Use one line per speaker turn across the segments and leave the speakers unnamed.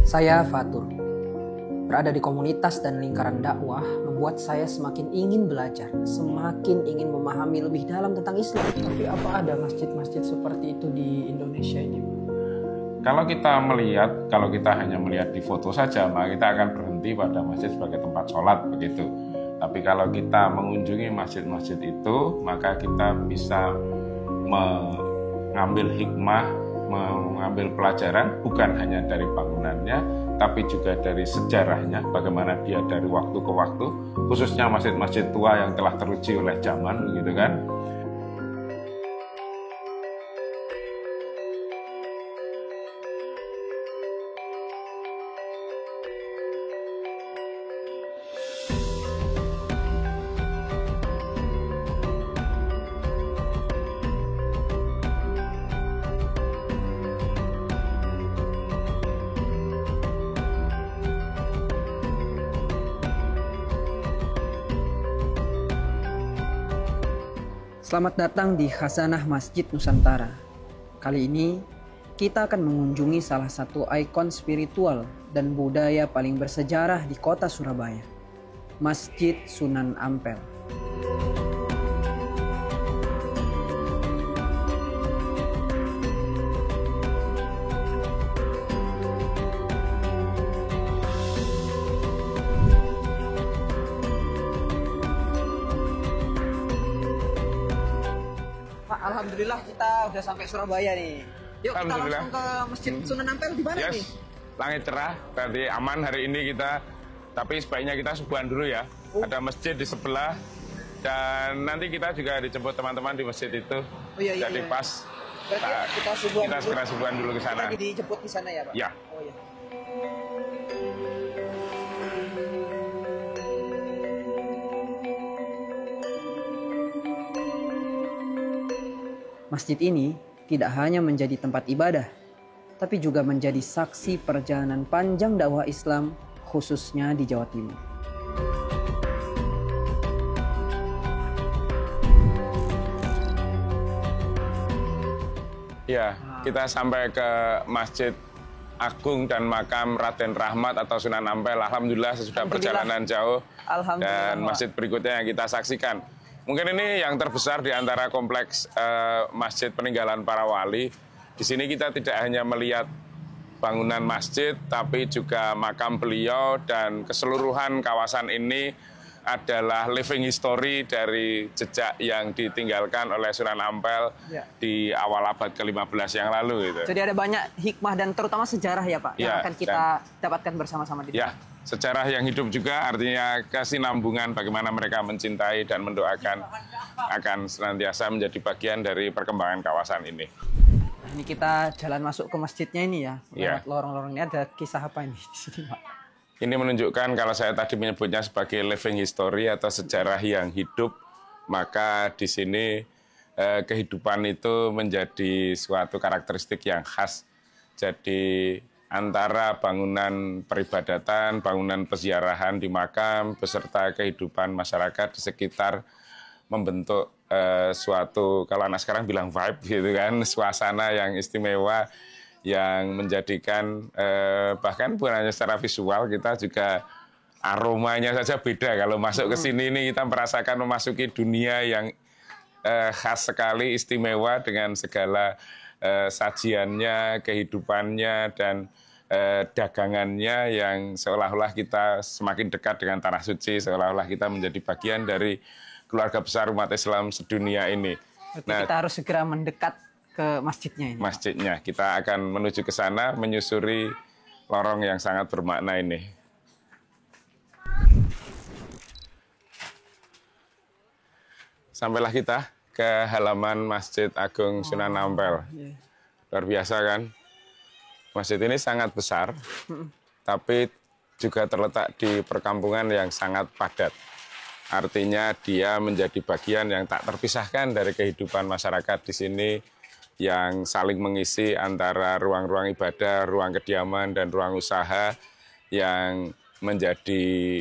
Saya Fatur. Berada di komunitas dan lingkaran dakwah membuat saya semakin ingin belajar, semakin ingin memahami lebih dalam tentang Islam.
Tapi apa ada masjid-masjid seperti itu di Indonesia ini?
Kalau kita hanya melihat di foto saja, maka kita akan berhenti pada masjid sebagai tempat sholat begitu. Tapi kalau kita mengunjungi masjid-masjid itu, maka kita bisa mengambil hikmah, mengambil pelajaran bukan hanya dari bangunannya, tapi juga dari sejarahnya, bagaimana dia dari waktu ke waktu, khususnya masjid-masjid tua yang telah teruji oleh zaman, begitu kan.
Selamat datang di Khazanah Masjid Nusantara. Kali ini kita akan mengunjungi salah satu ikon spiritual dan budaya paling bersejarah di kota Surabaya, Masjid Sunan Ampel. Alhamdulillah kita udah sampai Surabaya nih. Yuk kita langsung ke Masjid Sunan Ampel di mana nih?
Langit cerah, berarti aman hari ini kita. Tapi sebaiknya kita subuhan dulu ya. Ada masjid di sebelah dan nanti kita juga dijemput teman-teman di masjid itu. Jadi pas kita segera subuhan dulu ke sana.
Kita dijemput di sana ya, Pak?
Ya.
Oh iya. Masjid ini tidak hanya menjadi tempat ibadah, tapi juga menjadi saksi perjalanan panjang dakwah Islam, khususnya di Jawa Timur.
Ya, kita sampai ke Masjid Agung dan Makam Raden Rahmat atau Sunan Ampel. Alhamdulillah sesudah perjalanan jauh. Dan masjid berikutnya yang kita saksikan. Mungkin ini yang terbesar di antara kompleks masjid peninggalan para wali. Di sini kita tidak hanya melihat bangunan masjid, tapi juga makam beliau dan keseluruhan kawasan ini adalah living history dari jejak yang ditinggalkan oleh Sunan Ampel di awal abad ke-15 yang lalu. Gitu.
Jadi ada banyak hikmah dan terutama sejarah ya Pak, yang akan kita dapatkan bersama-sama di sini.
Ya, sejarah yang hidup juga artinya kesinambungan bagaimana mereka mencintai dan mendoakan akan senantiasa menjadi bagian dari perkembangan kawasan ini.
Nah, ini kita jalan masuk ke masjidnya ini ya, lewat lorong-lorong ini. Ada kisah apa ini di sini Pak?
Ini menunjukkan kalau saya tadi menyebutnya sebagai living history atau sejarah yang hidup, maka di sini kehidupan itu menjadi suatu karakteristik yang khas. Jadi antara bangunan peribadatan, bangunan peziarahan di makam, beserta kehidupan masyarakat di sekitar membentuk suatu, kalau anak sekarang bilang vibe gitu kan, suasana yang istimewa yang menjadikan bahkan bukan hanya secara visual, kita juga aromanya saja beda. Kalau masuk ke sini ini kita merasakan memasuki dunia yang khas sekali, istimewa dengan segala sajiannya, kehidupannya, dan dagangannya yang seolah-olah kita semakin dekat dengan Tanah Suci, seolah-olah kita menjadi bagian dari keluarga besar umat Islam sedunia ini.
Nah, kita harus segera mendekat ke masjidnya ini.
Masjidnya, kita akan menuju ke sana, menyusuri lorong yang sangat bermakna ini. Sampailah kita ke halaman Masjid Agung Sunan Ampel. Luar biasa kan? Masjid ini sangat besar, tapi juga terletak di perkampungan yang sangat padat. Artinya dia menjadi bagian yang tak terpisahkan dari kehidupan masyarakat di sini, yang saling mengisi antara ruang-ruang ibadah, ruang kediaman, dan ruang usaha yang menjadi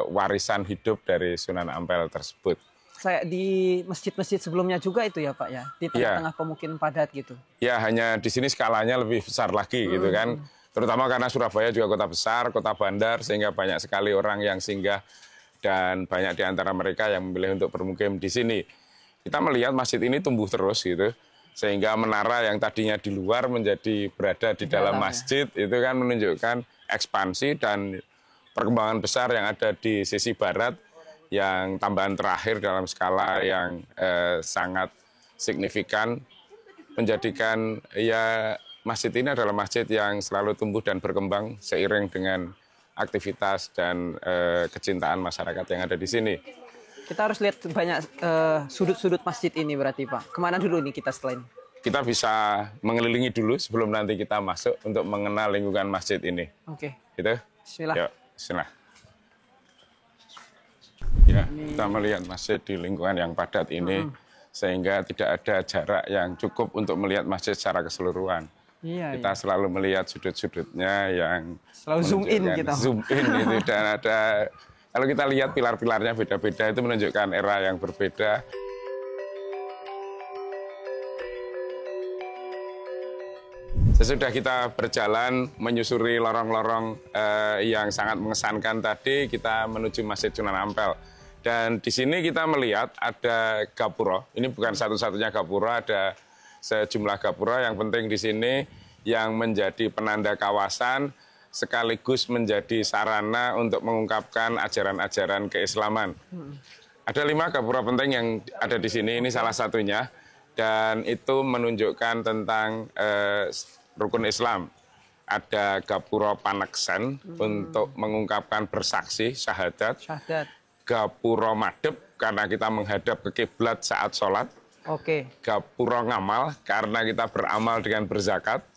warisan hidup dari Sunan Ampel tersebut.
Saya di masjid-masjid sebelumnya juga itu ya Pak ya, di tengah-tengah pemukiman padat gitu.
Ya, hanya di sini skalanya lebih besar lagi gitu kan. Terutama karena Surabaya juga kota besar, kota bandar, sehingga banyak sekali orang yang singgah dan banyak di antara mereka yang memilih untuk bermukim di sini. Kita melihat masjid ini tumbuh terus gitu, sehingga menara yang tadinya di luar menjadi berada di dalam masjid, itu kan menunjukkan ekspansi dan perkembangan besar yang ada di sisi barat, yang tambahan terakhir dalam skala yang sangat signifikan, menjadikan ya masjid ini adalah masjid yang selalu tumbuh dan berkembang seiring dengan aktivitas dan kecintaan masyarakat yang ada di sini.
Kita harus lihat banyak sudut-sudut masjid ini berarti Pak. Kemana dulu nih kita setelah ini?
Kita bisa mengelilingi dulu sebelum nanti kita masuk untuk mengenal lingkungan masjid ini.
Oke.
Gitu?
Bismillah.
Yuk, bismillah. Ya, kita melihat masjid di lingkungan yang padat ini, sehingga tidak ada jarak yang cukup untuk melihat masjid secara keseluruhan.
Iya,
Kita selalu melihat sudut-sudutnya yang
selalu zoom in kita.
Zoom in itu, dan ada, kalau kita lihat pilar-pilarnya beda-beda, itu menunjukkan era yang berbeda. Sesudah kita berjalan menyusuri lorong-lorong yang sangat mengesankan tadi, kita menuju Masjid Sunan Ampel. Dan di sini kita melihat ada gapura. Ini bukan satu-satunya gapura, ada sejumlah gapura yang penting di sini yang menjadi penanda kawasan sekaligus menjadi sarana untuk mengungkapkan ajaran-ajaran keislaman. Ada 5 gapura penting yang ada di sini, ini salah satunya, dan itu menunjukkan tentang rukun Islam. Ada gapura paneksen untuk mengungkapkan bersaksi syahadat. Gapura madhep karena kita menghadap ke kiblat saat sholat.
Oke.
Gapura ngamal karena kita beramal dengan berzakat.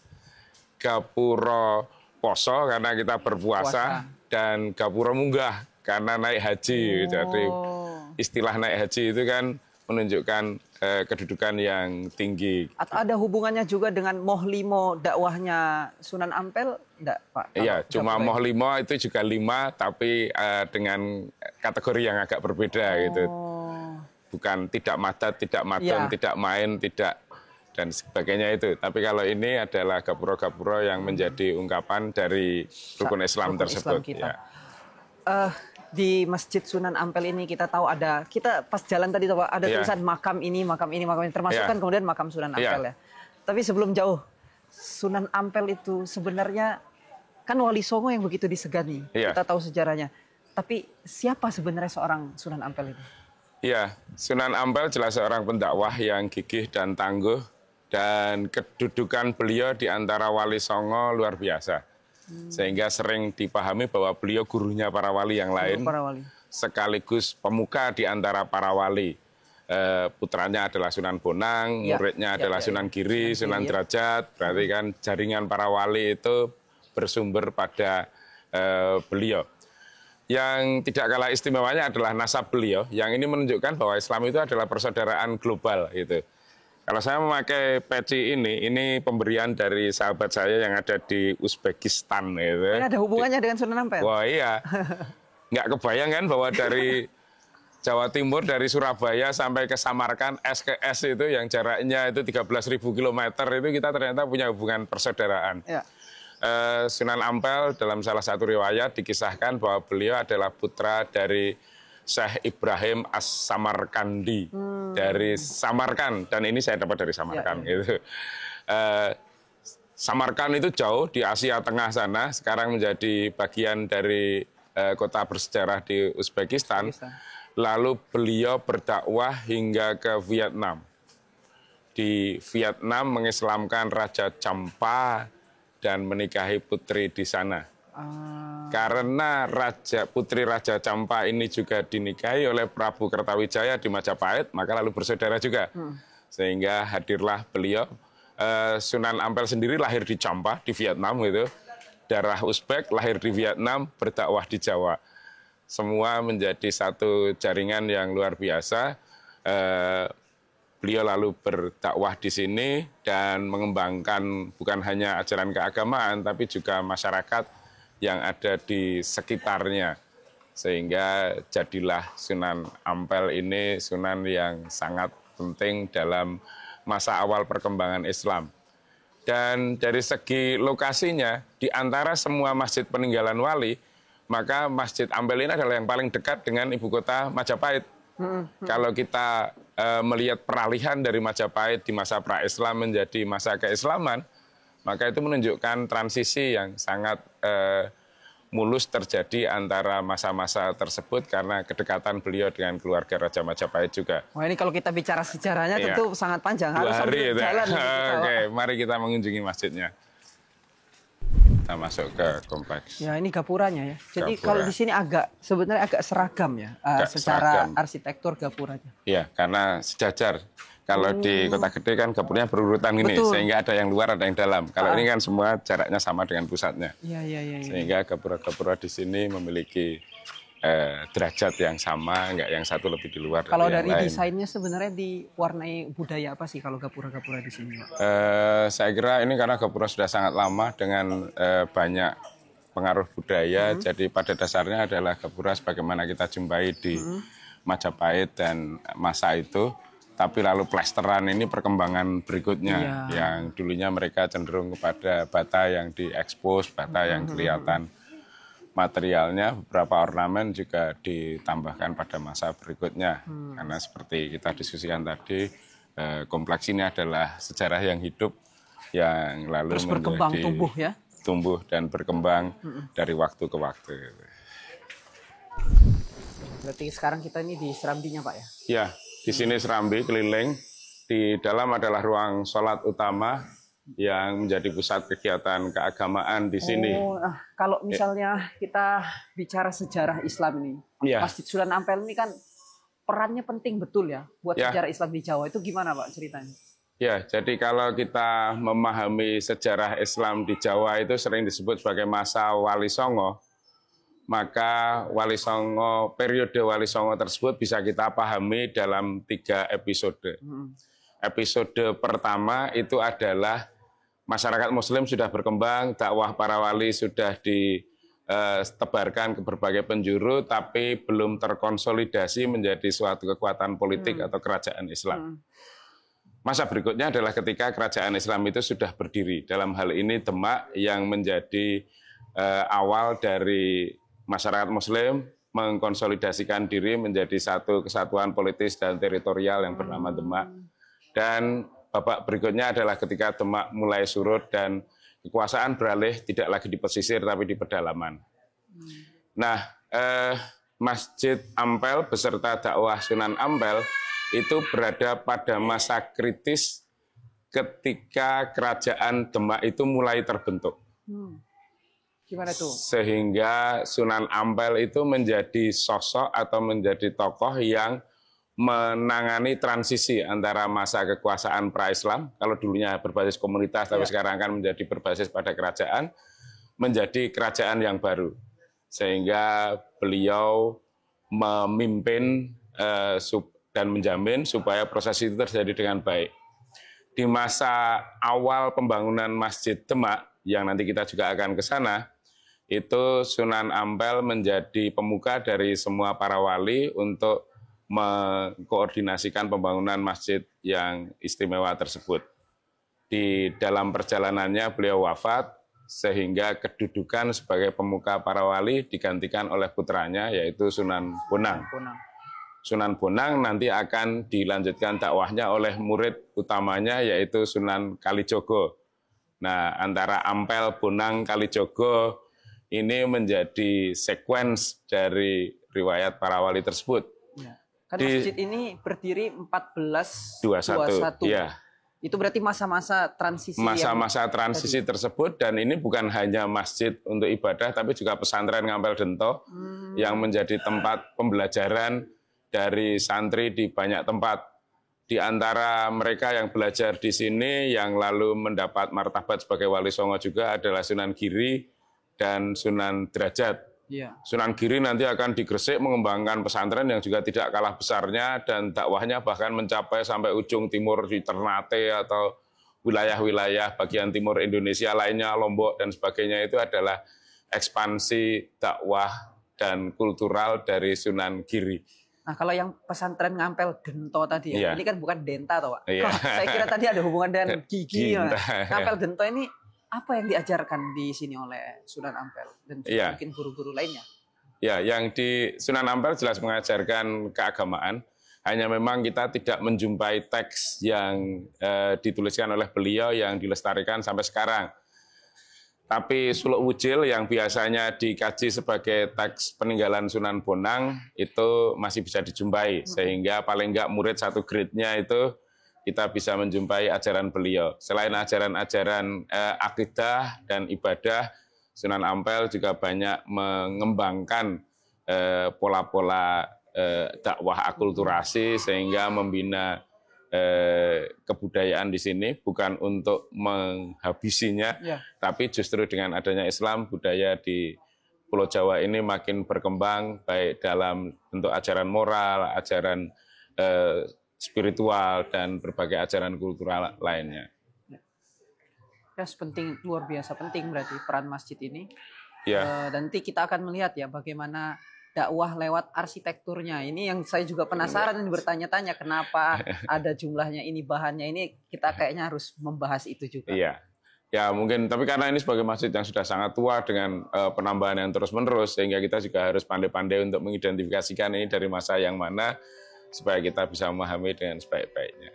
Gapura poso karena kita berpuasa. Dan gapura munggah karena naik haji. Jadi istilah naik haji itu kan menunjukkan kedudukan yang tinggi.
Atau ada hubungannya juga dengan Moh Limo dakwahnya Sunan Ampel, enggak Pak?
Iya, cuma Moh Limo itu juga 5, tapi dengan kategori yang agak berbeda gitu. Bukan tidak madat, tidak madon, tidak main, tidak dan sebagainya itu. Tapi kalau ini adalah gapura-gapura yang menjadi ungkapan dari rukun Islam tersebut.
Islam kita. Di Masjid Sunan Ampel ini kita tahu ada, kita pas jalan tadi Pak, ada tulisan makam ini, makam ini, makam ini, termasuk kan kemudian makam Sunan Ampel ya. Tapi sebelum jauh, Sunan Ampel itu sebenarnya kan Wali Songo yang begitu disegani. Kita tahu sejarahnya. Tapi siapa sebenarnya seorang Sunan Ampel itu?
Iya, Sunan Ampel jelas seorang pendakwah yang gigih dan tangguh, dan kedudukan beliau di antara Wali Songo luar biasa. Sehingga sering dipahami bahwa beliau gurunya para wali yang lain, sekaligus pemuka di antara para wali. Putranya adalah Sunan Bonang, muridnya adalah Sunan Giri, Sunan Derajat, berarti kan jaringan para wali itu bersumber pada beliau. Yang tidak kalah istimewanya adalah nasab beliau, yang ini menunjukkan bahwa Islam itu adalah persaudaraan global gitu. Kalau saya memakai peci ini pemberian dari sahabat saya yang ada di Uzbekistan. Gitu.
Ini ada hubungannya dengan Sunan Ampel?
Wah iya, nggak kebayang kan bahwa dari Jawa Timur, dari Surabaya sampai ke Samarkand, S ke S itu yang jaraknya itu 13.000 km itu kita ternyata punya hubungan persaudaraan. Sunan Ampel dalam salah satu riwayat dikisahkan bahwa beliau adalah putra dari Syekh Ibrahim As-Samarkandi dari Samarkand, dan ini saya dapat dari Samarkand gitu. Samarkand itu jauh di Asia Tengah sana, sekarang menjadi bagian dari kota bersejarah di Uzbekistan. Lalu beliau berdakwah hingga ke Vietnam. Di Vietnam mengislamkan Raja Champa dan menikahi putri di sana. Karena putri Raja Champa ini juga dinikahi oleh Prabu Kertawijaya di Majapahit, maka lalu bersaudara juga. Sehingga hadirlah beliau. Sunan Ampel sendiri lahir di Champa, di Vietnam gitu. Darah Uzbek, lahir di Vietnam, berdakwah di Jawa. Semua menjadi satu jaringan yang luar biasa. Beliau lalu berdakwah di sini dan mengembangkan bukan hanya ajaran keagamaan, tapi juga masyarakat yang ada di sekitarnya. Sehingga jadilah Sunan Ampel ini sunan yang sangat penting dalam masa awal perkembangan Islam. Dan dari segi lokasinya, di antara semua masjid peninggalan wali, maka Masjid Ampel ini adalah yang paling dekat dengan ibu kota Majapahit. Kalau kita melihat peralihan dari Majapahit di masa pra-Islam menjadi masa keislaman, maka itu menunjukkan transisi yang sangat mulus terjadi antara masa-masa tersebut karena kedekatan beliau dengan keluarga Raja Majapahit juga.
Wah, ini kalau kita bicara sejarahnya
Iya.
tentu sangat panjang.
2
Harus
hari
sambil
itu.
jalan.
Oke, mari kita mengunjungi masjidnya. Kita masuk ke kompleks.
Ya, ini gapuranya ya. Jadi
Gapura.
kalau di sini sebenarnya agak seragam ya, secara
seragam.
arsitektur gapuranya.
Iya, karena sejajar. Kalau di kota gede kan gapurnya berurutan gini,
Betul.
sehingga ada yang luar, ada yang dalam. Kalau ini kan semua jaraknya sama dengan pusatnya.
Iya.
Sehingga gapura-gapura di sini memiliki derajat yang sama, enggak yang satu lebih di luar
Kalau
dari
dari
yang lain.
desainnya sebenarnya diwarnai budaya apa sih kalau gapura-gapura di sini, Pak?
Saya kira ini karena gapura sudah sangat lama dengan banyak pengaruh budaya, jadi pada dasarnya adalah gapura sebagaimana kita jumpai di Majapahit dan masa itu. Tapi lalu plesteran ini perkembangan berikutnya, yang dulunya mereka cenderung kepada bata yang diekspos, bata yang kelihatan materialnya, beberapa ornamen juga ditambahkan pada masa berikutnya. Karena seperti kita diskusikan tadi, kompleks ini adalah sejarah yang hidup, yang lalu
Terus berkembang tumbuh ya?
Tumbuh dan berkembang dari waktu ke waktu.
Berarti sekarang kita ini di Serambinya, Pak ya?
Ya, di sini Serambi keliling. Di dalam adalah ruang sholat utama yang menjadi pusat kegiatan keagamaan di sini.
Oh, kalau misalnya kita bicara sejarah Islam ini, Masjid Sunan Ampel ini kan perannya penting betul ya buat sejarah Islam di Jawa. Itu gimana, Pak, ceritanya?
Ya, jadi kalau kita memahami sejarah Islam di Jawa itu sering disebut sebagai masa Wali Songo. Maka Wali Songo, periode Wali Songo tersebut bisa kita pahami dalam 3 episode. Episode pertama itu adalah masyarakat Muslim sudah berkembang, dakwah para wali sudah ditebarkan ke berbagai penjuru, tapi belum terkonsolidasi menjadi suatu kekuatan politik atau kerajaan Islam. Masa berikutnya adalah ketika kerajaan Islam itu sudah berdiri. Dalam hal ini Demak yang menjadi awal dari masyarakat Muslim mengkonsolidasikan diri menjadi satu kesatuan politis dan teritorial yang bernama Demak. Dan babak berikutnya adalah ketika Demak mulai surut dan kekuasaan beralih tidak lagi di pesisir tapi di pedalaman. Nah, Masjid Ampel beserta dakwah Sunan Ampel itu berada pada masa kritis ketika kerajaan Demak itu mulai terbentuk.
Gimana tuh?
Sehingga Sunan Ampel itu menjadi sosok atau menjadi tokoh yang menangani transisi antara masa kekuasaan pra-Islam, kalau dulunya berbasis komunitas, tapi sekarang akan menjadi berbasis pada kerajaan, menjadi kerajaan yang baru. Sehingga beliau memimpin dan menjamin supaya proses itu terjadi dengan baik. Di masa awal pembangunan Masjid Demak, yang nanti kita juga akan ke sana, itu Sunan Ampel menjadi pemuka dari semua para wali untuk mengkoordinasikan pembangunan masjid yang istimewa tersebut. Di dalam perjalanannya beliau wafat, sehingga kedudukan sebagai pemuka para wali digantikan oleh putranya, yaitu Sunan Bonang. Sunan Bonang nanti akan dilanjutkan dakwahnya oleh murid utamanya, yaitu Sunan Kalijogo. Nah, antara Ampel, Bonang, Kalijogo ini menjadi sekuens dari riwayat para wali tersebut.
Ya. Kan masjid ini berdiri 1421.
Ya.
Itu berarti masa-masa transisi.
Masa-masa transisi tersebut, dan ini bukan hanya masjid untuk ibadah, tapi juga pesantren Ngampel Dento yang menjadi tempat pembelajaran dari santri di banyak tempat. Di antara mereka yang belajar di sini, yang lalu mendapat martabat sebagai Wali Songo juga adalah Sunan Giri dan Sunan Derajat.
Ya.
Sunan Giri nanti akan di Gresik mengembangkan pesantren yang juga tidak kalah besarnya, dan dakwahnya bahkan mencapai sampai ujung timur di Ternate atau wilayah-wilayah bagian timur Indonesia lainnya, Lombok dan sebagainya. Itu adalah ekspansi dakwah dan kultural dari Sunan Giri.
Nah, kalau yang pesantren Ngampel Gento tadi
Iya.
ini kan bukan Denta toh, Pak.
Iya.
Saya kira tadi ada hubungan dengan gigi.
Ginta.
Ngampel Gento ini apa yang diajarkan di sini oleh Sunan Ampel dan juga
Iya.
mungkin guru-guru lainnya?
Ya, yang di Sunan Ampel jelas mengajarkan keagamaan. Hanya memang kita tidak menjumpai teks yang dituliskan oleh beliau yang dilestarikan sampai sekarang. Tapi Suluk Wujil yang biasanya dikaji sebagai teks peninggalan Sunan Bonang itu masih bisa dijumpai. Sehingga paling enggak murid satu grade-nya itu kita bisa menjumpai ajaran beliau. Selain ajaran-ajaran akidah dan ibadah, Sunan Ampel juga banyak mengembangkan pola-pola dakwah akulturasi sehingga membina kebudayaan di sini bukan untuk menghabisinya, tapi justru dengan adanya Islam, budaya di Pulau Jawa ini makin berkembang baik dalam bentuk ajaran moral, ajaran spiritual dan berbagai ajaran kultural lainnya.
Ya, penting, luar biasa penting berarti peran masjid ini.
Ya.
Dan nanti kita akan melihat ya bagaimana dakwah lewat arsitekturnya. Ini yang saya juga penasaran dan bertanya-tanya kenapa ada jumlahnya ini, bahannya ini, kita kayaknya harus membahas itu juga.
Iya. Ya mungkin, tapi karena ini sebagai masjid yang sudah sangat tua dengan penambahan yang terus-menerus, sehingga kita juga harus pandai-pandai untuk mengidentifikasikan ini dari masa yang mana, supaya kita bisa memahami dengan sebaik-baiknya.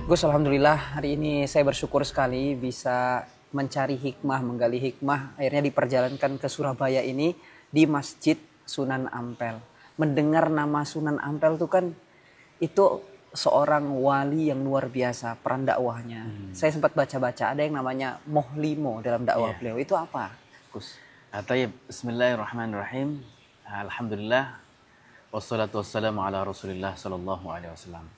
Gus, alhamdulillah hari ini saya bersyukur sekali bisa mencari hikmah, menggali hikmah. Akhirnya diperjalankan ke Surabaya ini di Masjid Sunan Ampel. Mendengar nama Sunan Ampel itu kan itu seorang wali yang luar biasa peran dakwahnya. Saya sempat baca-baca ada yang namanya Moh Limo dalam dakwah beliau. Itu apa, Gus?
Tayyib, bismillahirrahmanirrahim. Alhamdulillah wassalatu wassalamu ala Rasulillah sallallahu alaihi wasallam.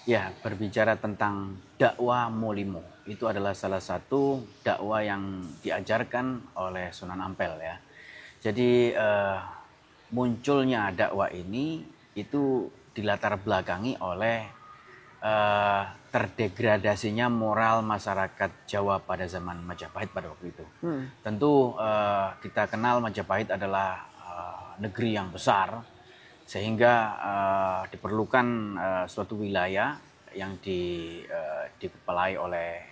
Ya, berbicara tentang dakwah Molimo, itu adalah salah satu dakwah yang diajarkan oleh Sunan Ampel ya. Jadi munculnya dakwah ini itu dilatar belakangi oleh terdegradasinya moral masyarakat Jawa pada zaman Majapahit pada waktu itu. Tentu kita kenal Majapahit adalah negeri yang besar, sehingga diperlukan suatu wilayah yang dikepalai oleh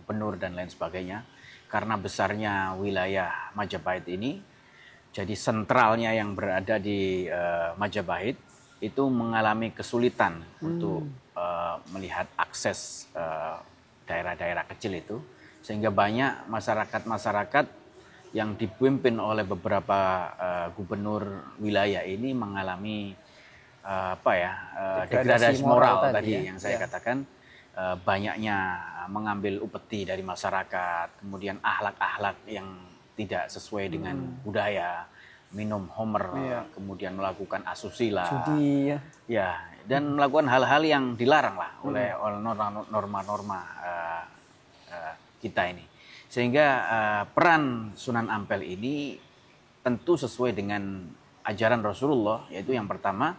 gubernur dan lain sebagainya. Karena besarnya wilayah Majapahit ini, jadi sentralnya yang berada di Majapahit itu mengalami kesulitan untuk melihat akses daerah-daerah kecil itu, sehingga banyak masyarakat-masyarakat yang dipimpin oleh beberapa gubernur wilayah ini mengalami degradasi moral tadi yang saya katakan. Banyaknya mengambil upeti dari masyarakat, kemudian akhlak-akhlak yang tidak sesuai dengan budaya, minum homer, kemudian melakukan asusila,
judi,
dan melakukan hal-hal yang dilarang lah oleh norma-norma kita ini. Sehingga peran Sunan Ampel ini tentu sesuai dengan ajaran Rasulullah, yaitu yang pertama,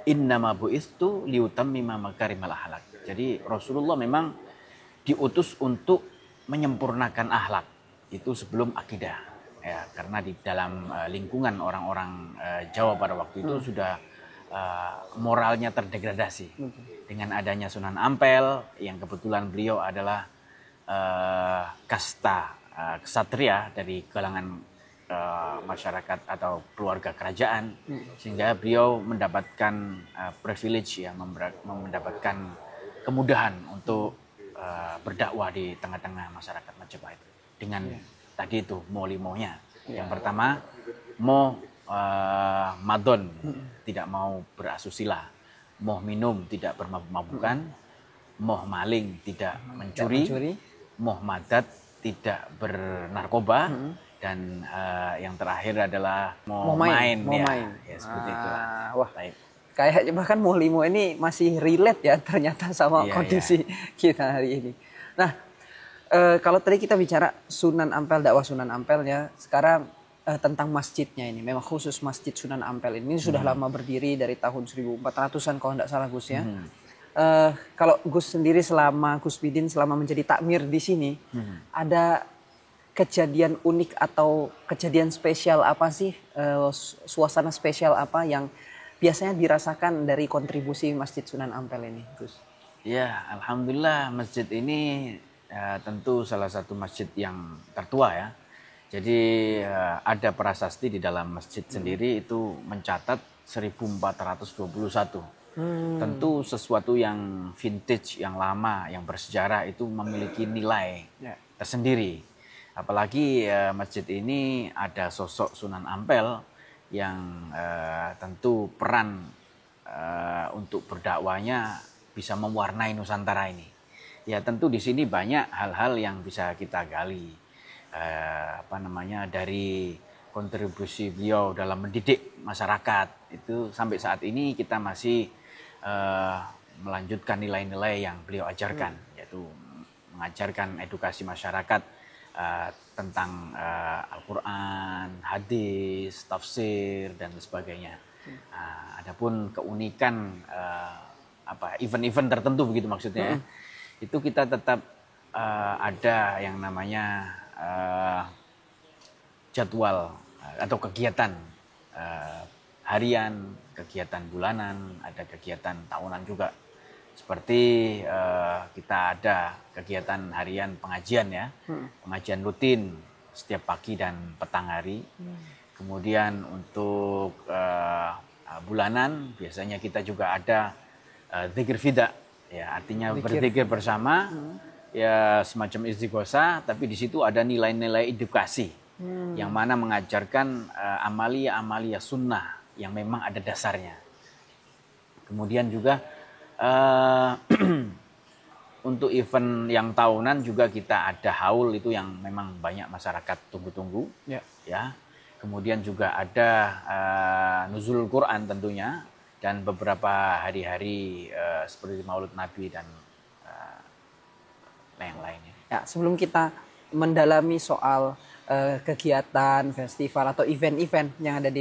innama bu'istu liutammima makarimal akhlak. Jadi Rasulullah memang diutus untuk menyempurnakan akhlak itu sebelum akidah. Ya, karena di dalam lingkungan orang-orang Jawa pada waktu itu sudah moralnya terdegradasi. Dengan adanya Sunan Ampel yang kebetulan beliau adalah kasta ksatria dari kalangan masyarakat atau keluarga kerajaan, sehingga beliau mendapatkan privilege ya, mendapatkan kemudahan untuk berdakwah di tengah-tengah masyarakat Majapahit dengan tadi itu molimonya. Yang pertama mau madon, tidak mau berasusila, mau minum tidak bermabuk-mabukan, mau maling tidak mencuri, moh madat tidak bernarkoba, dan yang terakhir adalah mau main. Ya, seperti itu.
Wah, kayak bahkan Moh Limo ini masih relate ya ternyata sama kondisi kita hari ini. Nah, kalau tadi kita bicara Sunan Ampel, dakwah Sunan Ampel ya, sekarang tentang masjidnya ini. Memang khusus Masjid Sunan Ampel ini sudah lama berdiri dari tahun 1400-an kalau tidak salah Gus ya. Kalau Gus sendiri Gus Bidin selama menjadi takmir di sini, ada kejadian unik atau kejadian spesial apa sih, suasana spesial apa yang biasanya dirasakan dari kontribusi Masjid Sunan Ampel ini, Gus?
Ya, alhamdulillah masjid ini tentu salah satu masjid yang tertua ya. Jadi ada prasasti di dalam masjid sendiri itu mencatat 1421. Tentu sesuatu yang vintage, yang lama, yang bersejarah itu memiliki nilai tersendiri. Apalagi masjid ini ada sosok Sunan Ampel yang tentu peran untuk berdakwahnya bisa mewarnai Nusantara ini. Ya tentu di sini banyak hal-hal yang bisa kita gali. Dari kontribusi beliau dalam mendidik masyarakat itu sampai saat ini kita masih melanjutkan nilai-nilai yang beliau ajarkan, yaitu mengajarkan edukasi masyarakat tentang Al-Quran, hadis, tafsir dan sebagainya. Adapun keunikan event-event tertentu begitu maksudnya, itu kita tetap ada yang namanya jadwal atau kegiatan harian, kegiatan bulanan, ada kegiatan tahunan juga. Seperti kita ada kegiatan harian pengajian ya, pengajian rutin setiap pagi dan petang hari. Kemudian untuk bulanan biasanya kita juga ada dzikir fida, ya artinya berzikir bersama. Ya semacam istighosah, tapi di situ ada nilai-nilai edukasi yang mana mengajarkan amalia-amalia sunnah yang memang ada dasarnya. Kemudian juga untuk event yang tahunan juga kita ada haul itu yang memang banyak masyarakat tunggu-tunggu. Ya. Kemudian juga ada nuzul Quran tentunya dan beberapa hari-hari seperti Maulid Nabi dan yang lainnya.
Ya, sebelum kita mendalami soal kegiatan, festival atau event-event yang ada di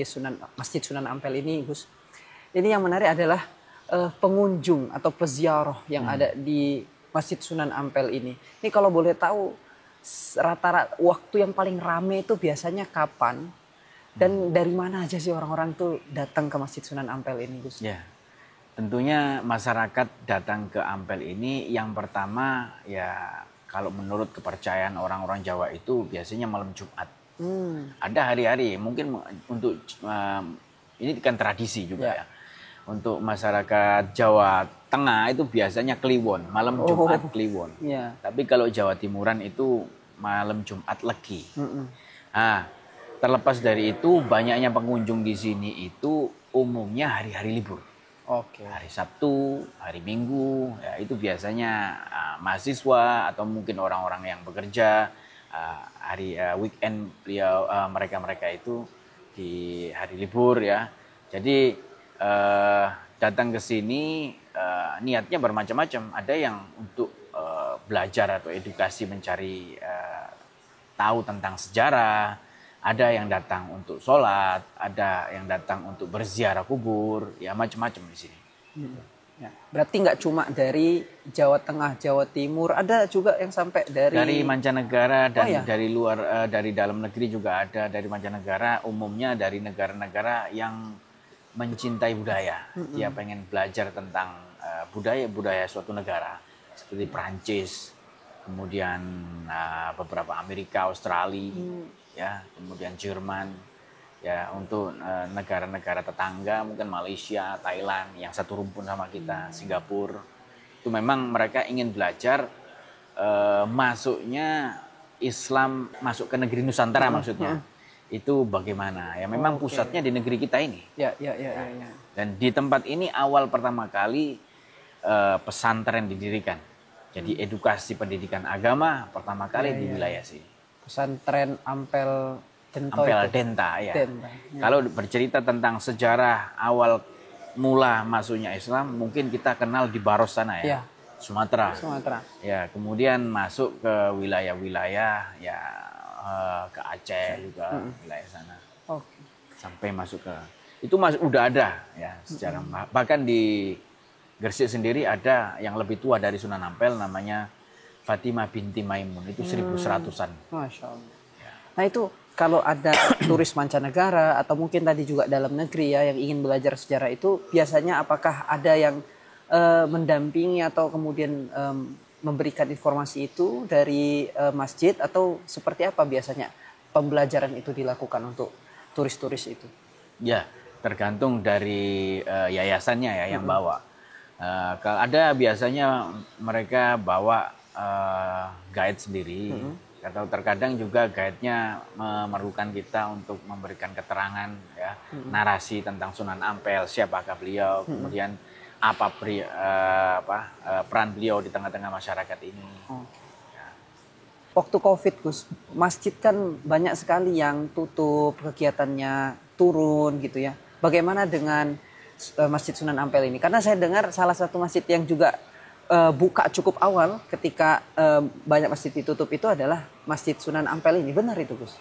Masjid Sunan Ampel ini, Gus. Ini yang menarik adalah pengunjung atau peziarah yang ada di Masjid Sunan Ampel ini. Ini kalau boleh tahu rata-rata waktu yang paling ramai itu biasanya kapan? Dan dari mana aja sih orang-orang tuh datang ke Masjid Sunan Ampel ini, Gus?
Ya. Tentunya masyarakat datang ke Ampel ini yang pertama ya kalau menurut kepercayaan orang-orang Jawa itu biasanya malam Jumat. Ada hari-hari mungkin untuk ini kan tradisi juga ya. Untuk masyarakat Jawa Tengah itu biasanya Kliwon, malam Jumat Kliwon. Tapi kalau Jawa Timuran itu malam Jumat Legi. Nah, terlepas dari itu banyaknya pengunjung di sini itu umumnya hari-hari libur. Hari Sabtu, hari Minggu, ya itu biasanya mahasiswa atau mungkin orang-orang yang bekerja hari weekend mereka itu di hari libur ya. Jadi datang ke sini niatnya bermacam-macam. Ada yang untuk belajar atau edukasi mencari tahu tentang sejarah. Ada yang datang untuk sholat, ada yang datang untuk berziarah kubur, ya macam-macam di sini.
Ya, berarti nggak cuma dari Jawa Tengah, Jawa Timur, ada juga yang sampai dari
mancanegara dan dari luar, dari dalam negeri juga ada, dari mancanegara, umumnya dari negara-negara yang mencintai budaya. Dia pengen belajar tentang budaya suatu negara, seperti Perancis, kemudian beberapa Amerika, Australia. Ya, kemudian Jerman, ya untuk negara-negara tetangga mungkin Malaysia, Thailand yang satu rumpun sama kita, Singapura, itu memang mereka ingin belajar masuknya Islam masuk ke negeri Nusantara maksudnya. Itu bagaimana? Ya memang pusatnya di negeri kita ini.
Ya.
Dan di tempat ini awal pertama kali pesantren didirikan. Jadi edukasi pendidikan agama pertama kali di wilayah sini.
Pesantren Ampel
Denta ya. Kalau bercerita tentang sejarah awal mula masuknya Islam, mungkin kita kenal di Baros sana ya. Sumatera. Ya, kemudian masuk ke wilayah-wilayah ya ke Aceh juga, wilayah sana.
Oke.
Sampai masuk ke itu udah ada ya secara bahkan di Gresik sendiri ada yang lebih tua dari Sunan Ampel namanya Fatimah binti Maimun, itu 1100-an.
Masya Allah. Nah itu kalau ada turis mancanegara atau mungkin tadi juga dalam negeri ya yang ingin belajar sejarah itu biasanya apakah ada yang mendampingi atau kemudian memberikan informasi itu dari masjid atau seperti apa biasanya pembelajaran itu dilakukan untuk turis-turis itu?
Ya, tergantung dari yayasannya ya yang bawa. Kalau ada biasanya mereka bawa guide sendiri, atau terkadang juga guide-nya memerlukan kita untuk memberikan keterangan ya, narasi tentang Sunan Ampel, siapakah beliau, kemudian apa peran beliau di tengah-tengah masyarakat ini.
Waktu COVID, Gus, masjid kan banyak sekali yang tutup, kegiatannya turun gitu ya. Bagaimana dengan Masjid Sunan Ampel ini? Karena saya dengar salah satu masjid yang juga buka cukup awal ketika banyak masjid ditutup itu adalah Masjid Sunan Ampel ini. Benar itu, Gus?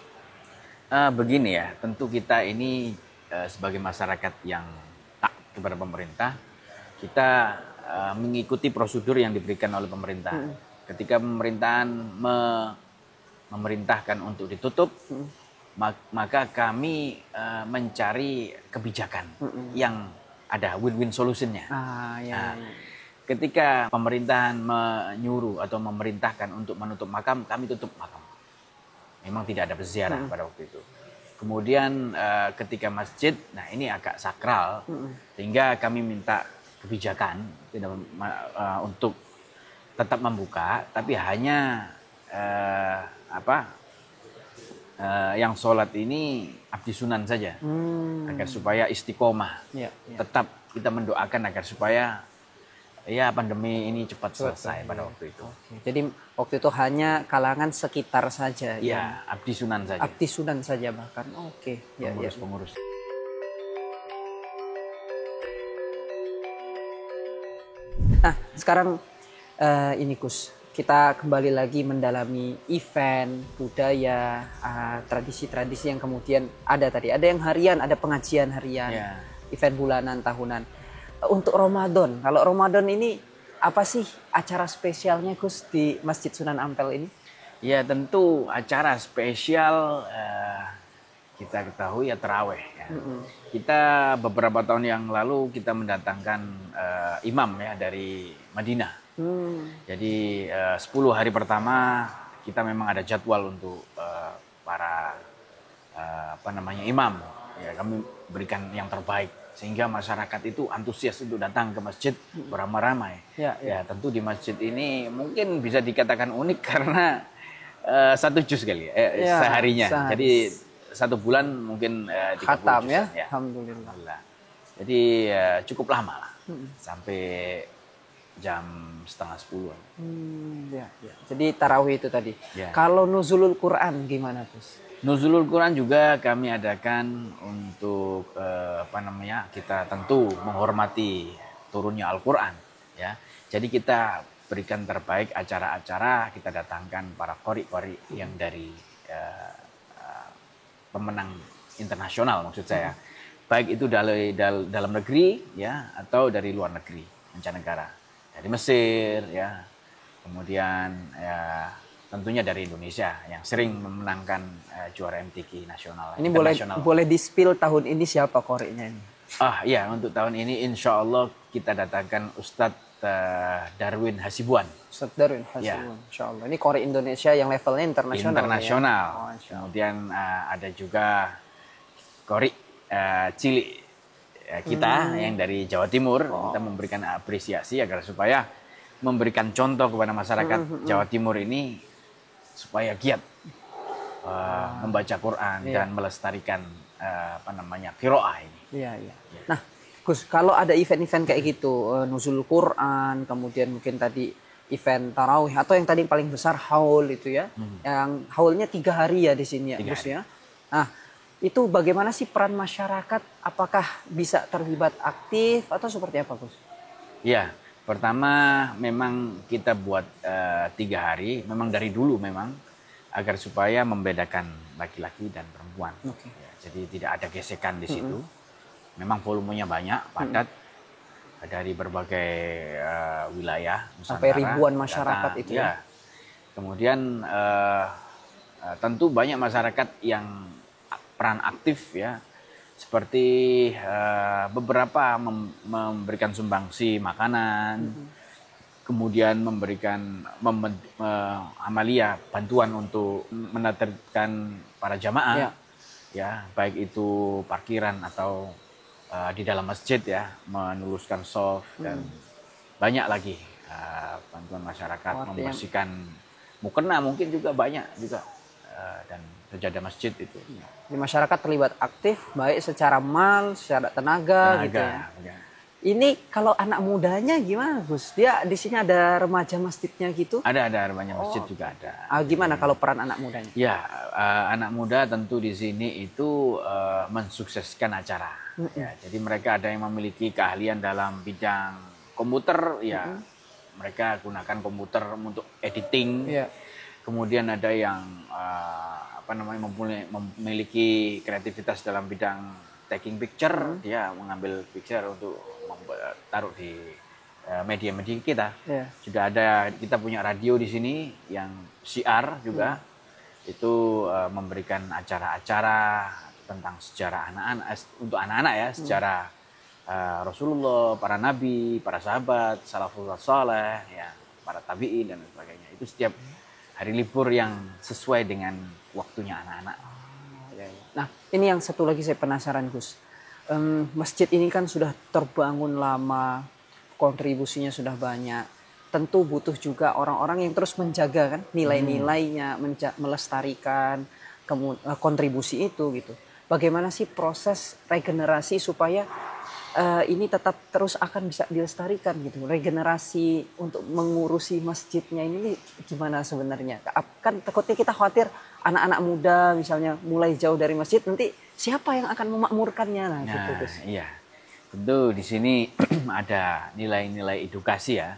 Begini ya, tentu kita ini sebagai masyarakat yang taat kepada pemerintah, kita mengikuti prosedur yang diberikan oleh pemerintah. Ketika pemerintahan memerintahkan untuk ditutup, maka kami mencari kebijakan yang ada win-win solutionnya. Ketika pemerintahan menyuruh atau memerintahkan untuk menutup makam, kami tutup makam. Memang tidak ada berziarah pada waktu itu. Kemudian ketika masjid, nah ini agak sakral, sehingga kami minta kebijakan untuk tetap membuka, tapi hanya yang sholat ini abdi sunan saja, agar supaya istiqomah. Tetap kita mendoakan agar supaya ya pandemi ini cepat selesai pada waktu itu.
Jadi waktu itu hanya kalangan sekitar saja.
Ya, abdi sunan saja.
Abdi sunan saja bahkan.
Pengurus-pengurus.
Nah, sekarang ini Gus, kita kembali lagi mendalami event, budaya, tradisi-tradisi yang kemudian ada tadi. Ada yang harian, ada pengajian harian, event bulanan, tahunan. Untuk Ramadan, kalau Ramadan ini apa sih acara spesialnya Gus di Masjid Sunan Ampel ini?
Ya tentu acara spesial kita ketahui ya taraweh. Ya. Kita beberapa tahun yang lalu kita mendatangkan imam ya dari Madinah. Jadi 10 hari pertama kita memang ada jadwal untuk para imam. Ya, kami berikan yang terbaik sehingga masyarakat itu antusias untuk datang ke masjid beramai-ramai. Ya tentu di masjid ini mungkin bisa dikatakan unik karena 1 juz kali seharinya. Jadi 1 bulan mungkin 30
khatam
juz,
ya. Alhamdulillah.
Jadi cukup lama lah. Sampai jam 9:30.
Jadi tarawih itu tadi. Kalau nuzulul Quran gimana Gus?
Nuzulul Quran juga kami adakan untuk kita tentu menghormati turunnya Al-Quran ya. Jadi kita berikan terbaik acara-acara, kita datangkan para qori-qori yang dari pemenang internasional maksud saya. Baik itu dalam negeri ya atau dari luar negeri, mancanegara. Dari Mesir ya. Kemudian ya tentunya dari Indonesia yang sering memenangkan juara MTQ nasional.
Ini boleh di-spill tahun ini siapa qori'nya ini?
Ya untuk tahun ini insya Allah kita datangkan Ustadz Darwin Hasibuan.
Ustadz Darwin Hasibuan, insya Allah. Ini qori Indonesia yang levelnya internasional.
Internasional. Ya? Kemudian ada juga qori cilik kita yang dari Jawa Timur. Kita memberikan apresiasi agar supaya memberikan contoh kepada masyarakat Jawa Timur ini supaya giat membaca Quran dan melestarikan qiraah ini.
Nah, Gus, kalau ada event-event kayak gitu, nuzul Quran, kemudian mungkin tadi event tarawih atau yang tadi paling besar haul itu ya, yang haulnya 3 hari ya di sini ya, Gus ya. Nah, itu bagaimana sih peran masyarakat? Apakah bisa terlibat aktif atau seperti apa, Gus?
Ya. Pertama memang kita buat 3 hari, memang dari dulu memang agar supaya membedakan laki-laki dan perempuan.
Oke.
Ya, jadi tidak ada gesekan di situ. Memang volumenya banyak, padat dari berbagai wilayah Nusantara.
Sampai ribuan masyarakat
datang.
itu ya.
Kemudian tentu banyak masyarakat yang peran aktif ya, seperti beberapa memberikan sumbangsi makanan, kemudian memberikan amalia bantuan untuk menertibkan para jamaah, ya baik itu parkiran atau di dalam masjid ya, menuluskan shaf dan banyak lagi bantuan masyarakat membersihkan mukena, mungkin juga banyak juga dan sejadah masjid itu.
Di masyarakat terlibat aktif baik secara mal, secara tenaga gitu ya. Ini kalau anak mudanya gimana, Gus? Dia di sini ada remaja masjidnya gitu?
Ada remaja masjid juga ada.
Gimana kalau peran anak mudanya?
Ya, anak muda tentu di sini itu mensukseskan acara. Ya, jadi mereka ada yang memiliki keahlian dalam bidang komputer, ya mereka gunakan komputer untuk editing. Kemudian ada yang memiliki kreativitas dalam bidang taking picture, dia mengambil picture untuk taruh di media-media kita. Sudah ada, kita punya radio di sini yang siar juga, itu memberikan acara-acara tentang sejarah anak-anak, untuk anak-anak ya, sejarah Rasulullah, para nabi, para sahabat, salafus saleh, ya, para tabi'in dan sebagainya. Itu setiap hari libur yang sesuai dengan waktunya anak-anak.
Nah, ini yang satu lagi saya penasaran, Gus. Masjid ini kan sudah terbangun lama, kontribusinya sudah banyak. Tentu butuh juga orang-orang yang terus menjaga kan nilai-nilainya, melestarikan kontribusi itu gitu. Bagaimana sih proses regenerasi supaya ini tetap terus akan bisa dilestarikan gitu. Regenerasi untuk mengurusi masjidnya ini gimana sebenarnya? Kan takutnya kita khawatir anak-anak muda misalnya mulai jauh dari masjid, nanti siapa yang akan memakmurkannya gitu, Gus?
Iya. Tentu di sini ada nilai-nilai edukasi ya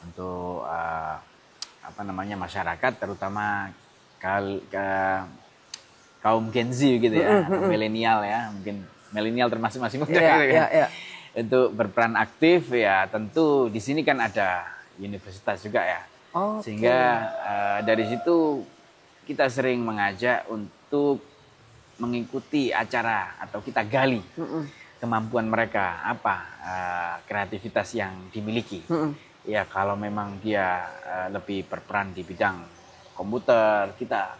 untuk masyarakat, terutama kaum Gen Z gitu ya, atau milenial ya, mungkin milenial termasuk masih muda gitu kan. Untuk berperan aktif ya, tentu di sini kan ada universitas juga ya. Sehingga dari situ kita sering mengajak untuk mengikuti acara atau kita gali kemampuan mereka, kreativitas yang dimiliki. Ya kalau memang dia lebih berperan di bidang komputer, kita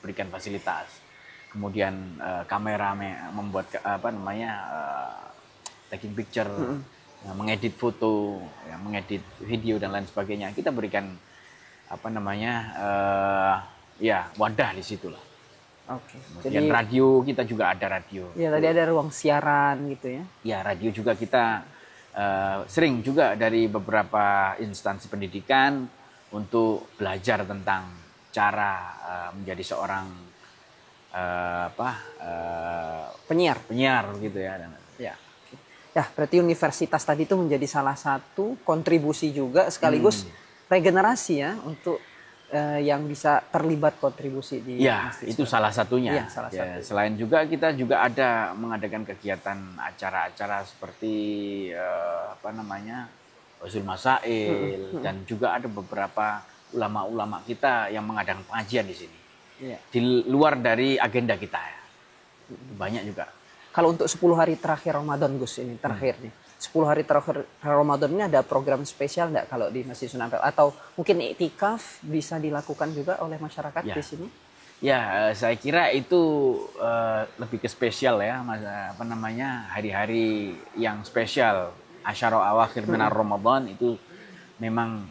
berikan fasilitas. Kemudian kamera membuat taking picture, mengedit foto, ya, mengedit video dan lain sebagainya. Kita berikan wadah di situ lah. Kemudian jadi, radio, kita juga ada radio.
Ya, tadi ada ruang siaran gitu ya.
Ya, radio juga kita sering juga dari beberapa instansi pendidikan untuk belajar tentang cara menjadi seorang penyiar gitu ya.
Ya, berarti universitas tadi itu menjadi salah satu kontribusi juga sekaligus regenerasi ya untuk yang bisa terlibat kontribusi di
masjid. Itu salah satunya.
Ya, salah satu.
Selain juga kita juga ada mengadakan kegiatan acara-acara seperti Usul Masail dan juga ada beberapa ulama-ulama kita yang mengadakan pengajian di sini. Di luar dari agenda kita ya. Banyak juga.
Kalau untuk 10 hari terakhir Ramadan, Gus, ini terakhir nih. 10 hari terakhir Ramadan ini ada program spesial enggak kalau di Masjid Sunan Ampel? Atau mungkin iktikaf bisa dilakukan juga oleh masyarakat di sini?
Ya, saya kira itu lebih ke spesial ya, hari-hari yang spesial. Asyara awakhir minar Ramadan itu memang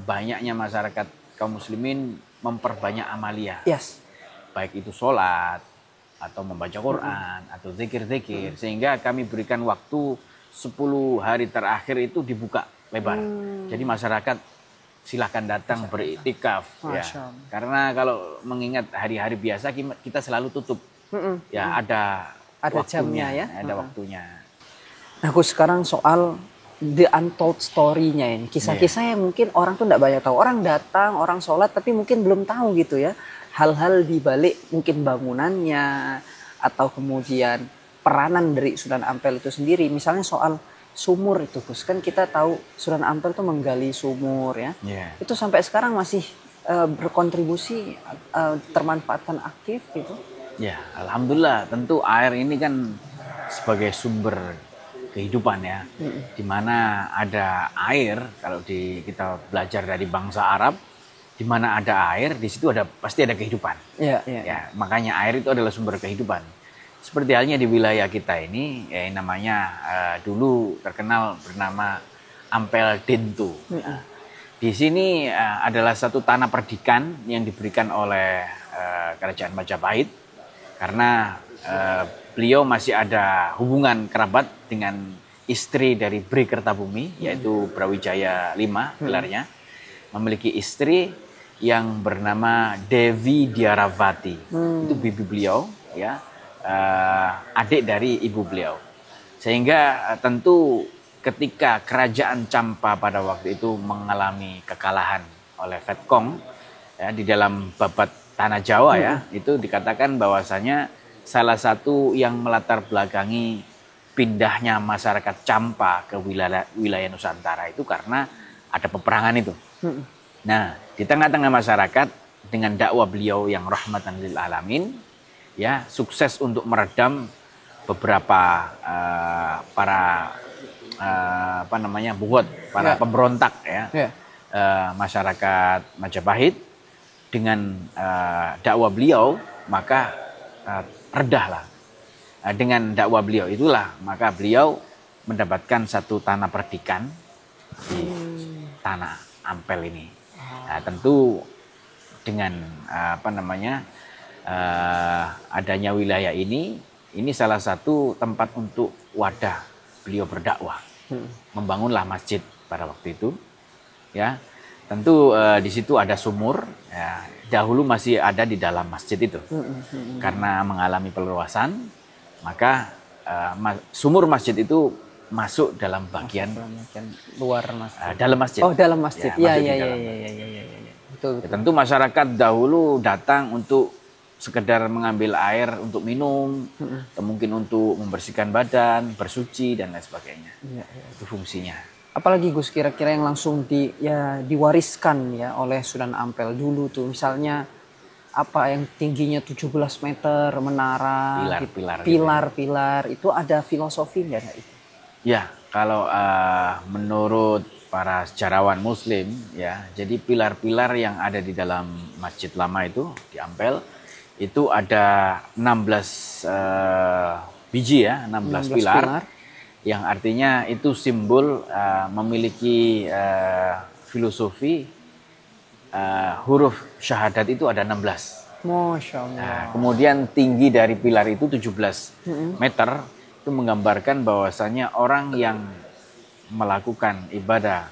banyaknya masyarakat kaum muslimin memperbanyak amalia. Baik itu sholat, atau membaca Quran, atau zikir-zikir. Sehingga kami berikan waktu 10 hari terakhir itu dibuka lebar. Jadi masyarakat silakan datang beriktikaf. Ya. Karena kalau mengingat hari-hari biasa kita selalu tutup. Ya ada waktunya,
jamnya ya.
Ada waktunya.
Nah, Gus, sekarang soal the untold story-nya ini. Kisah-kisah yang mungkin orang tuh tidak banyak tahu. Orang datang, orang sholat, tapi mungkin belum tahu gitu ya. Hal-hal di balik mungkin bangunannya, atau kemudian peranan dari Sunan Ampel itu sendiri. Misalnya soal sumur itu, Gus. Kan kita tahu Sunan Ampel tuh menggali sumur ya. Itu sampai sekarang masih berkontribusi, termanfaatkan aktif gitu.
Ya, alhamdulillah. Tentu air ini kan sebagai sumber kehidupan ya. Di mana ada air, kalau kita belajar dari bangsa Arab, di mana ada air, di situ pasti ada kehidupan. Ya, makanya air itu adalah sumber kehidupan. Seperti halnya di wilayah kita ini, ya namanya dulu terkenal bernama Ampel Dentu. Di sini adalah satu tanah perdikan yang diberikan oleh Kerajaan Majapahit, karena beliau masih ada hubungan kerabat dengan istri dari Bri Kertabumi, yaitu Brawijaya V gelarnya, memiliki istri yang bernama Dewi Diarawati. Itu bibi beliau, ya, adik dari ibu beliau. Sehingga tentu ketika kerajaan Campa pada waktu itu mengalami kekalahan oleh Fetkong ya, di dalam babat tanah Jawa ya, itu dikatakan bahwasanya salah satu yang melatar belakangi pindahnya masyarakat Campa ke wilayah Nusantara itu karena ada peperangan itu. Nah, di tengah-tengah masyarakat dengan dakwah beliau yang rahmatan lil alamin, ya, sukses untuk meredam beberapa para pemberontak ya, masyarakat Majapahit. Dengan dakwah beliau maka redahlah. Dengan dakwah beliau itulah maka beliau mendapatkan satu tanah perdikan di tanah Ampel ini. Nah, tentu dengan adanya wilayah ini salah satu tempat untuk wadah beliau berdakwah. Membangunlah masjid pada waktu itu, ya. Tentu di situ ada sumur, ya. Dahulu masih ada di dalam masjid itu. Karena mengalami perluasan, maka sumur masjid itu masuk dalam bagian
luar masjid.
Dalam masjid.
Oh, dalam masjid.
Ya.
Betul.
Tentu masyarakat dahulu datang untuk sekedar mengambil air untuk minum, atau mungkin untuk membersihkan badan, bersuci dan lain sebagainya. Itu fungsinya.
Apalagi Gus kira-kira yang langsung diwariskan ya oleh Sunan Ampel dulu tuh, misalnya apa yang tingginya 17 meter menara, pilar-pilar itu ada filosofinya nggak itu?
Ya, kalau menurut para sejarawan Muslim ya, jadi pilar-pilar yang ada di dalam Masjid Lama itu di Ampel itu ada 16 biji ya, 16 pilar. Yang artinya itu simbol memiliki filosofi huruf syahadat itu ada 16.
Masya Allah.
Nah, kemudian tinggi dari pilar itu 17 meter, itu menggambarkan bahwasanya orang yang melakukan ibadah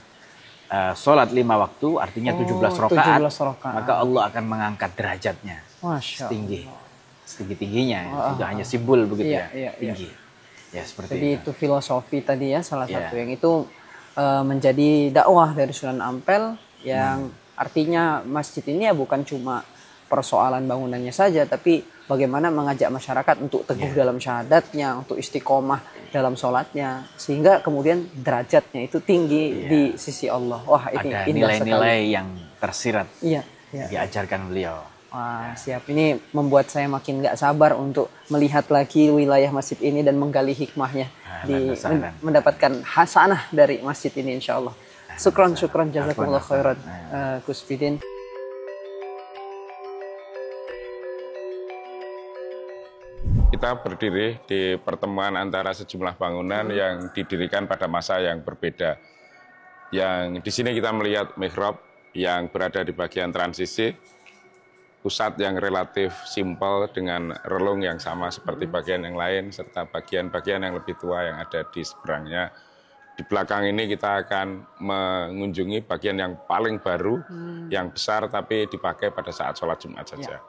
sholat 5 waktu, artinya 17 rakaat, maka Allah akan mengangkat derajatnya setinggi-tingginya. Itu hanya simbol begitu tinggi. Ya, seperti
jadi itu filosofi tadi ya, salah satu yang itu menjadi dakwah dari Sunan Ampel yang artinya masjid ini ya bukan cuma persoalan bangunannya saja, tapi bagaimana mengajak masyarakat untuk teguh dalam syahadatnya, untuk istiqomah dalam sholatnya, sehingga kemudian derajatnya itu tinggi di sisi Allah. Wah, ini
ada
indah
nilai-nilai
sekali.
yang tersirat diajarkan beliau.
Wah, siap. Ini membuat saya makin gak sabar untuk melihat lagi wilayah masjid ini dan menggali hikmahnya. Mendapatkan hasanah dari masjid ini insya Allah. Syukran jazakumullah khairan Gus Fidin.
Kita berdiri di pertemuan antara sejumlah bangunan yang didirikan pada masa yang berbeda. Yang di sini kita melihat mihrab yang berada di bagian transisi, pusat yang relatif simpel dengan relung yang sama seperti bagian yang lain, serta bagian-bagian yang lebih tua yang ada di seberangnya. Di belakang ini kita akan mengunjungi bagian yang paling baru, yang besar tapi dipakai pada saat sholat Jumat saja.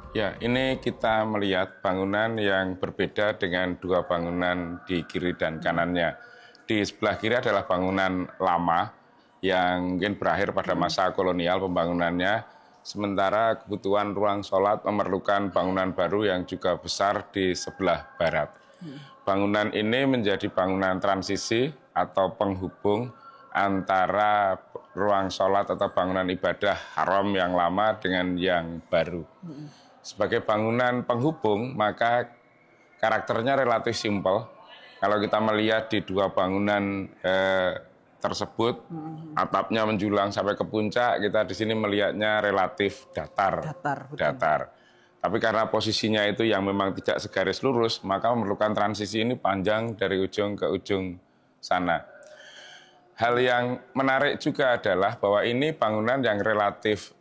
Ya, ini kita melihat bangunan yang berbeda dengan dua bangunan di kiri dan kanannya. Di sebelah kiri adalah bangunan lama yang mungkin berakhir pada masa kolonial pembangunannya, sementara kebutuhan ruang sholat memerlukan bangunan baru yang juga besar di sebelah barat. Bangunan ini menjadi bangunan transisi atau penghubung antara ruang sholat atau bangunan ibadah haram yang lama dengan yang baru. Sebagai bangunan penghubung, maka karakternya relatif simpel. Kalau kita melihat di dua bangunan tersebut, atapnya menjulang sampai ke puncak, kita di sini melihatnya relatif datar. Datar. Tapi karena posisinya itu yang memang tidak segaris lurus, maka memerlukan transisi ini panjang dari ujung ke ujung sana. Hal yang menarik juga adalah bahwa ini bangunan yang relatif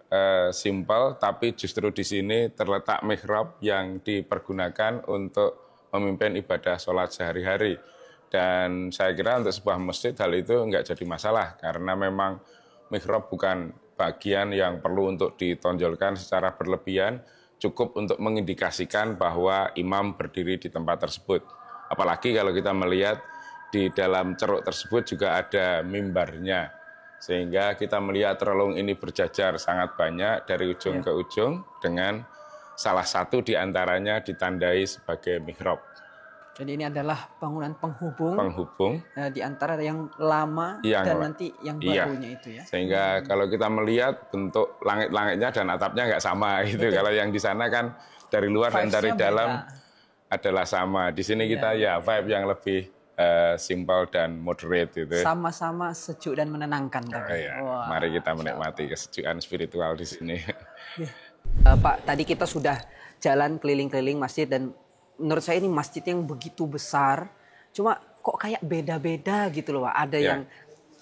simpel, tapi justru di sini terletak mihrab yang dipergunakan untuk memimpin ibadah sholat sehari-hari. Dan saya kira untuk sebuah masjid hal itu enggak jadi masalah, karena memang mihrab bukan bagian yang perlu untuk ditonjolkan secara berlebihan, cukup untuk mengindikasikan bahwa imam berdiri di tempat tersebut. Apalagi kalau kita melihat di dalam ceruk tersebut juga ada mimbarnya. Sehingga kita melihat relung ini berjajar sangat banyak dari ujung ke ujung dengan salah satu di antaranya ditandai sebagai mihrab.
Jadi ini adalah bangunan penghubung di antara yang lama dan nanti yang barunya itu ya.
Sehingga kalau kita melihat bentuk langit-langitnya dan atapnya nggak sama gitu. Kalau yang di sana kan dari luar dan dari dalam adalah sama. Di sini kita vibe yang lebih simpel dan moderate gitu.
Sama-sama sejuk dan menenangkan.
Mari kita menikmati kesejukan spiritual di sini.
Pak, tadi kita sudah jalan keliling-keliling masjid dan menurut saya ini masjid yang begitu besar. Cuma kok kayak beda-beda gitu loh Pak. Ada yang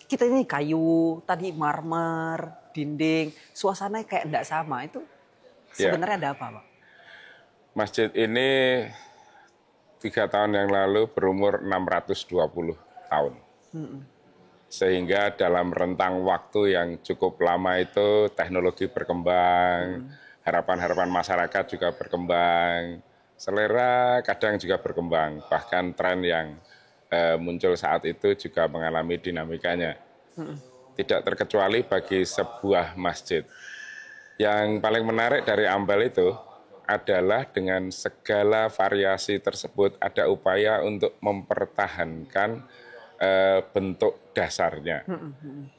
kita ini kayu, tadi marmer, dinding, suasananya kayak enggak sama. Itu sebenarnya ada apa Pak?
Masjid ini 3 tahun yang lalu berumur 620 tahun. Sehingga dalam rentang waktu yang cukup lama itu teknologi berkembang, harapan-harapan masyarakat juga berkembang, selera kadang juga berkembang, bahkan tren yang muncul saat itu juga mengalami dinamikanya. Tidak terkecuali bagi sebuah masjid. Yang paling menarik dari Ampel itu adalah dengan segala variasi tersebut ada upaya untuk mempertahankan bentuk dasarnya.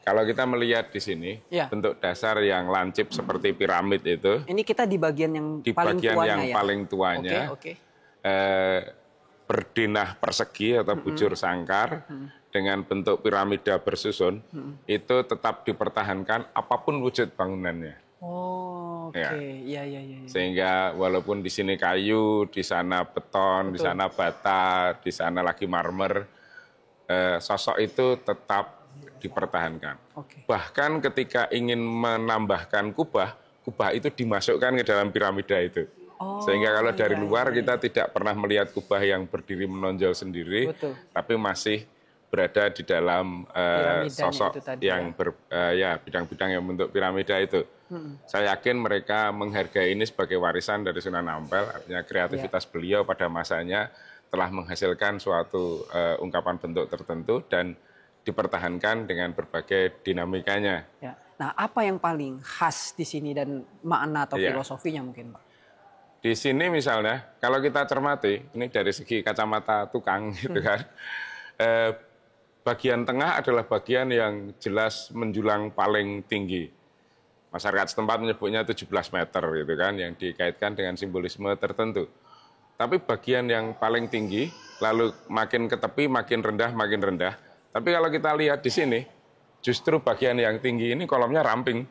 Kalau kita melihat di sini, bentuk dasar yang lancip seperti piramid itu.
Ini kita di bagian yang
paling tuanya. Berdinah persegi atau bujur sangkar dengan bentuk piramida bersusun, itu tetap dipertahankan apapun wujud bangunannya. Sehingga walaupun di sini kayu, di sana beton, di sana bata, di sana lagi marmer, sosok itu tetap dipertahankan. Bahkan ketika ingin menambahkan kubah itu dimasukkan ke dalam piramida itu. Sehingga kalau dari luar kita tidak pernah melihat kubah yang berdiri menonjol sendiri, tapi masih berada di dalam sosok yang bidang-bidang yang bentuk piramida itu. Saya yakin mereka menghargai ini sebagai warisan dari Sunan Ampel, artinya kreativitas beliau pada masanya telah menghasilkan suatu ungkapan bentuk tertentu dan dipertahankan dengan berbagai dinamikanya.
Nah, apa yang paling khas di sini dan makna atau filosofinya mungkin, Pak?
Di sini misalnya, kalau kita cermati, ini dari segi kacamata tukang gitu kan, bagian tengah adalah bagian yang jelas menjulang paling tinggi. Masyarakat setempat menyebutnya 17 meter gitu kan, yang dikaitkan dengan simbolisme tertentu. Tapi bagian yang paling tinggi, lalu makin ke tepi makin rendah, makin rendah. Tapi kalau kita lihat di sini, justru bagian yang tinggi ini kolomnya ramping.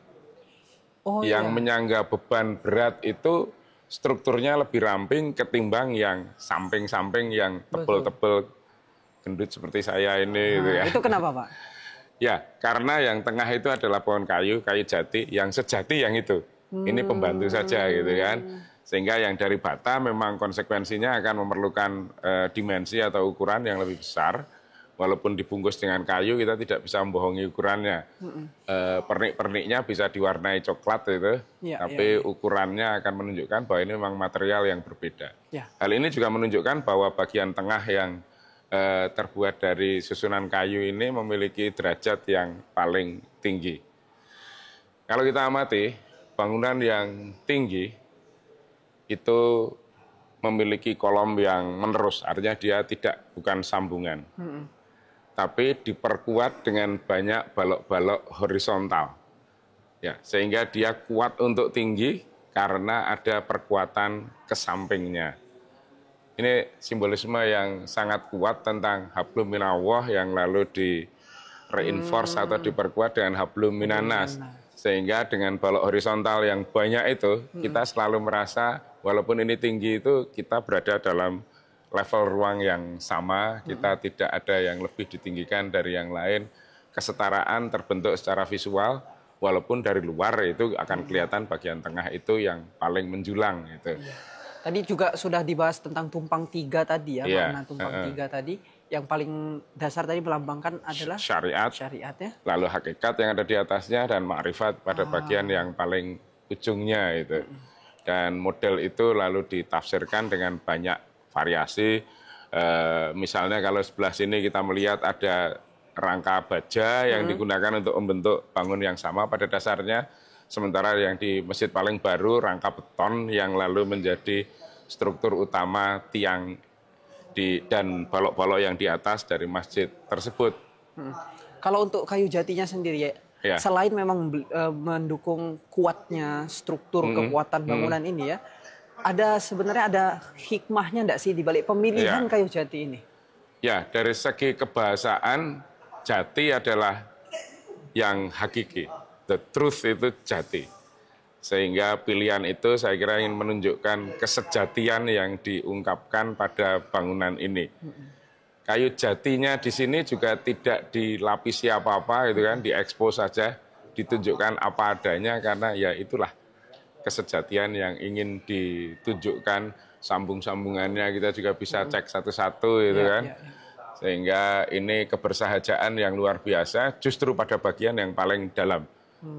Yang menyangga beban berat itu strukturnya lebih ramping ketimbang yang samping-samping yang tebel-tebel gendut seperti saya ini. Gitu ya.
Itu kenapa Pak?
Ya, karena yang tengah itu adalah pohon kayu jati, yang sejati yang itu. Ini pembantu saja gitu kan. Sehingga yang dari bata memang konsekuensinya akan memerlukan dimensi atau ukuran yang lebih besar. walaupun dibungkus dengan kayu kita tidak bisa membohongi ukurannya. Pernik-perniknya bisa diwarnai coklat itu, tapi ukurannya akan menunjukkan bahwa ini memang material yang berbeda. Hal ini juga menunjukkan bahwa bagian tengah yang terbuat dari susunan kayu ini memiliki derajat yang paling tinggi. Kalau kita amati, bangunan yang tinggi itu memiliki kolom yang menerus, artinya dia bukan sambungan. Tapi diperkuat dengan banyak balok-balok horizontal. Ya, sehingga dia kuat untuk tinggi karena ada perkuatan ke sampingnya. Ini simbolisme yang sangat kuat tentang hablum minallah yang lalu di-reinforce atau diperkuat dengan hablum minanas. Sehingga dengan balok horizontal yang banyak itu, kita selalu merasa walaupun ini tinggi itu kita berada dalam level ruang yang sama, kita tidak ada yang lebih ditinggikan dari yang lain. Kesetaraan terbentuk secara visual, walaupun dari luar itu akan kelihatan bagian tengah itu yang paling menjulang. Gitu.
Tadi juga sudah dibahas tentang tumpang tiga tadi ya, makna tumpang tiga tadi. Yang paling dasar tadi melambangkan adalah syariat ya.
Lalu hakikat yang ada di atasnya dan ma'rifat pada bagian yang paling ujungnya itu. Dan model itu lalu ditafsirkan dengan banyak variasi, misalnya kalau sebelah sini kita melihat ada rangka baja yang digunakan untuk membentuk bangun yang sama pada dasarnya, sementara yang di masjid paling baru rangka beton yang lalu menjadi struktur utama tiang dan balok-balok yang di atas dari masjid tersebut.
Kalau untuk kayu jatinya sendiri ya, selain memang mendukung kuatnya struktur kekuatan bangunan ini ya, sebenarnya ada hikmahnya enggak sih di balik pemilihan kayu jati ini?
Ya, dari segi kebahasaan, jati adalah yang hakiki. The truth itu jati. Sehingga pilihan itu saya kira ingin menunjukkan kesejatian yang diungkapkan pada bangunan ini. Kayu jatinya di sini juga tidak dilapisi apa-apa, gitu kan, diekspos saja, ditunjukkan apa adanya karena ya itulah kesejatian yang ingin ditunjukkan, sambung-sambungannya kita juga bisa cek satu-satu gitu kan. Sehingga ini kebersahajaan yang luar biasa justru pada bagian yang paling dalam.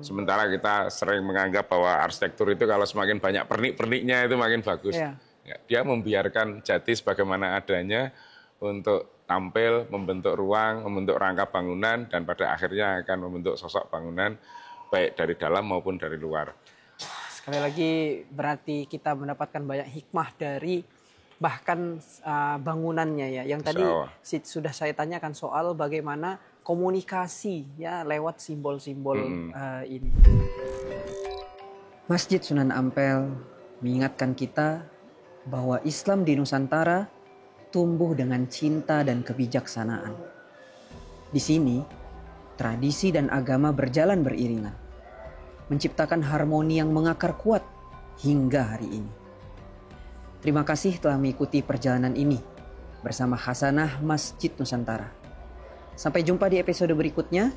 Sementara kita sering menganggap bahwa arsitektur itu kalau semakin banyak pernik-perniknya itu makin bagus. Dia membiarkan jati sebagaimana adanya untuk tampil, membentuk ruang, membentuk rangka bangunan, dan pada akhirnya akan membentuk sosok bangunan baik dari dalam maupun dari luar.
Sekali lagi berarti kita mendapatkan banyak hikmah dari bahkan bangunannya ya. Yang tadi sudah saya tanyakan soal bagaimana komunikasi ya lewat simbol-simbol ini. Masjid Sunan Ampel mengingatkan kita bahwa Islam di Nusantara tumbuh dengan cinta dan kebijaksanaan. Di sini, tradisi dan agama berjalan beriringan, menciptakan harmoni yang mengakar kuat hingga hari ini. Terima kasih telah mengikuti perjalanan ini bersama Khasanah Masjid Nusantara. Sampai jumpa di episode berikutnya,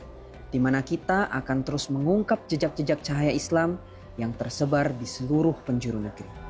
di mana kita akan terus mengungkap jejak-jejak cahaya Islam yang tersebar di seluruh penjuru negeri.